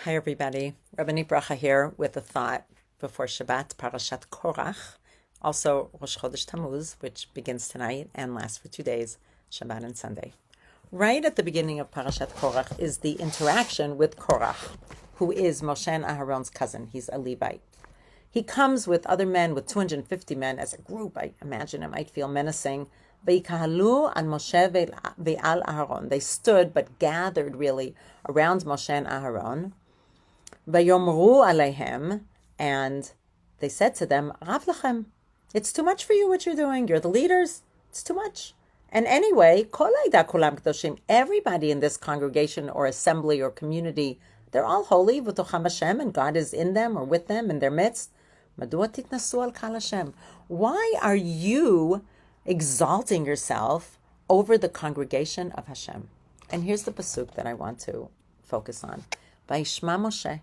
Hi everybody, Rabbanit Bracha here with a thought before Shabbat, Parashat Korach, also Rosh Chodesh Tammuz, which begins tonight and lasts for 2 days, Shabbat and Sunday. Right at the beginning of Parashat Korach is the interaction with Korach, who is Moshe and Aharon's cousin. He's a Levite. He comes with other men, with 250 men as a group. I imagine it might feel menacing. V'yikahalu an Moshe ve'al Aharon. They stood but gathered really around Moshe and Aharon. Vayomru aleihem, and they said to them, Rav lachem, it's too much for you what you're doing. You're the leaders. It's too much. And anyway, kol ha'ida kulam kedoshim, everybody in this congregation or assembly or community, they're all holy, v'tocham Hashem, and God is in them or with them in their midst. Madua titnasu al kal Hashem. Why are you exalting yourself over the congregation of Hashem? And here's the pasuk that I want to focus on. Vayishma Moshe.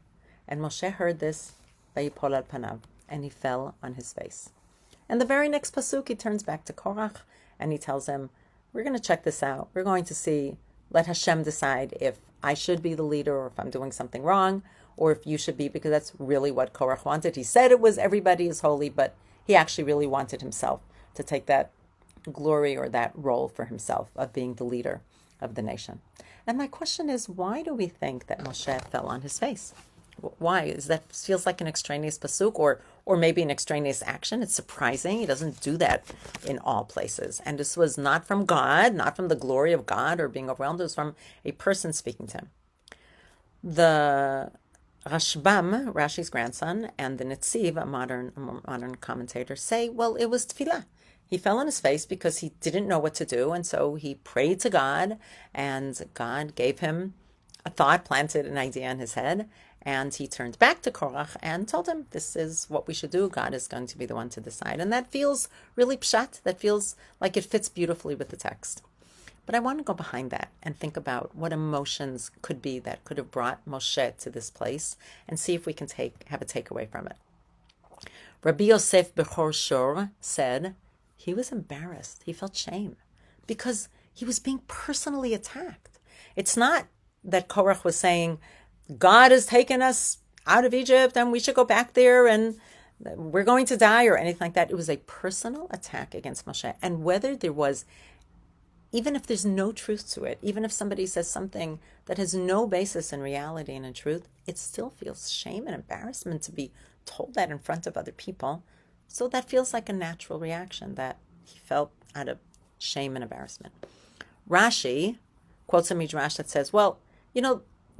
And Moshe heard this, vayipol al panav, and he fell on his face. And the very next pasuk, he turns back to Korach, and he tells him, we're going to check this out. We're going to see, let Hashem decide if I should be the leader or if I'm doing something wrong, or if you should be, because that's really what Korach wanted. He said it was everybody is holy, but he actually really wanted himself to take that glory or that role for himself of being the leader of the nation. And my question is, why do we think that Moshe fell on his face? Why? Is that feels like an extraneous pasuk or maybe an extraneous action? It's surprising. He doesn't do that in all places. And this was not from God, not from the glory of God or being overwhelmed. It was from a person speaking to him. The Rashbam, Rashi's grandson, and the Netziv, a modern commentator, say, well, it was tefillah. He fell on his face because he didn't know what to do, and so he prayed to God, and God gave him a thought, planted an idea in his head, and he turned back to Korach and told him, this is what we should do. God is going to be the one to decide. And that feels really pshat. That feels like it fits beautifully with the text. But I want to go behind that and think about what emotions could be that could have brought Moshe to this place and see if we can have a takeaway from it. Rabbi Yosef Bechor Shor said he was embarrassed. He felt shame because he was being personally attacked. It's not that Korach was saying, God has taken us out of Egypt and we should go back there and we're going to die or anything like that. It was a personal attack against Moshe. And whether there was, even if there's no truth to it, even if somebody says something that has no basis in reality and in truth, it still feels shame and embarrassment to be told that in front of other people. So that feels like a natural reaction that he felt out of shame and embarrassment. Rashi quotes a midrash that says, well,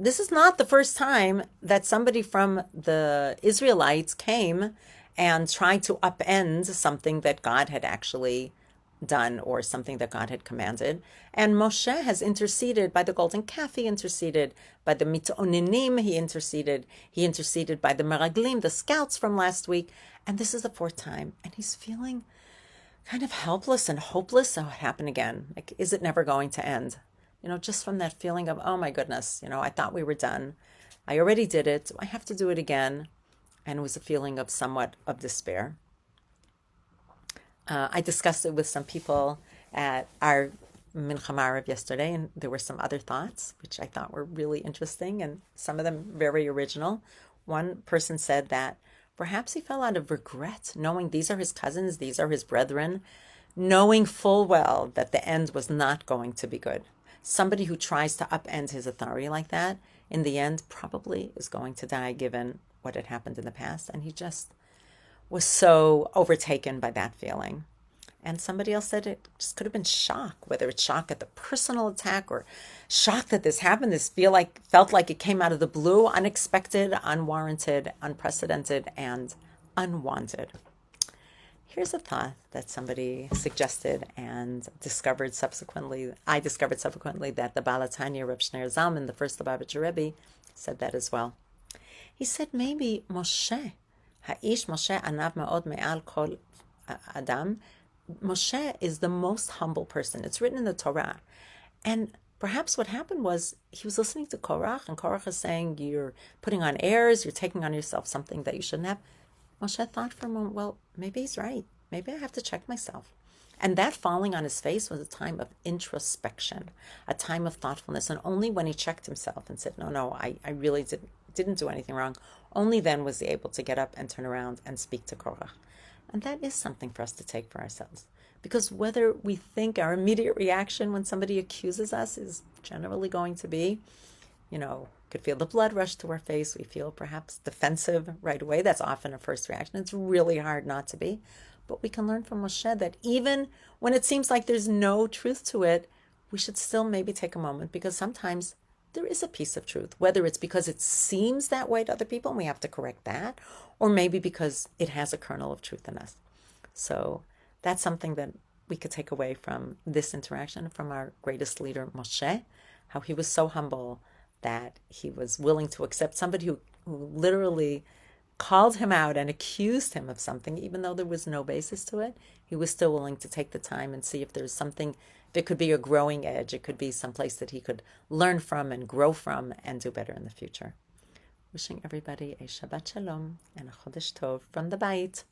this is not the first time that somebody from the Israelites came and tried to upend something that God had actually done or something that God had commanded. And Moshe has interceded by the golden calf, he interceded by the mitoninim, he interceded by the meraglim, the scouts from last week. And this is the fourth time. And he's feeling kind of helpless and hopeless. So it happened again. Like, is it never going to end? Just from that feeling of, oh my goodness, I thought we were done. I already did it. I have to do it again. And it was a feeling of somewhat of despair. I discussed it with some people at our Mincha Marav yesterday, and there were some other thoughts, which I thought were really interesting, and some of them very original. One person said that perhaps he fell out of regret, knowing these are his cousins, these are his brethren, knowing full well that the end was not going to be good. Somebody who tries to upend his authority like that, in the end, probably is going to die given what had happened in the past. And he just was so overtaken by that feeling. And somebody else said it just could have been shock, whether it's shock at the personal attack or shock that this happened. This felt like it came out of the blue, unexpected, unwarranted, unprecedented, and unwanted. Here's a thought that somebody suggested and discovered subsequently. I discovered subsequently that the Baal HaTanya, Reb Shneir Zalman, the first Lubavitcher Rebbe, said that as well. He said maybe Moshe, Ha'ish Moshe anav ma'od me'al kol adam, Moshe is the most humble person. It's written in the Torah. And perhaps what happened was he was listening to Korach, and Korach is saying, you're putting on airs, you're taking on yourself something that you shouldn't have. Moshe thought for a moment, well, maybe he's right. Maybe I have to check myself. And that falling on his face was a time of introspection, a time of thoughtfulness. And only when he checked himself and said, no, I really didn't do anything wrong. Only then was he able to get up and turn around and speak to Korach. And that is something for us to take for ourselves. Because whether we think our immediate reaction when somebody accuses us is generally going to be, could feel the blood rush to our face. We feel perhaps defensive right away. That's often a first reaction. It's really hard not to be. But we can learn from Moshe that even when it seems like there's no truth to it, we should still maybe take a moment, because sometimes there is a piece of truth, whether it's because it seems that way to other people and we have to correct that, or maybe because it has a kernel of truth in us. So that's something that we could take away from this interaction from our greatest leader, Moshe, how he was so humble that he was willing to accept somebody who literally called him out and accused him of something, even though there was no basis to it. He was still willing to take the time and see if there's something that could be a growing edge. It could be some place that he could learn from and grow from and do better in the future. Wishing everybody a Shabbat Shalom and a Chodesh Tov from the Bait.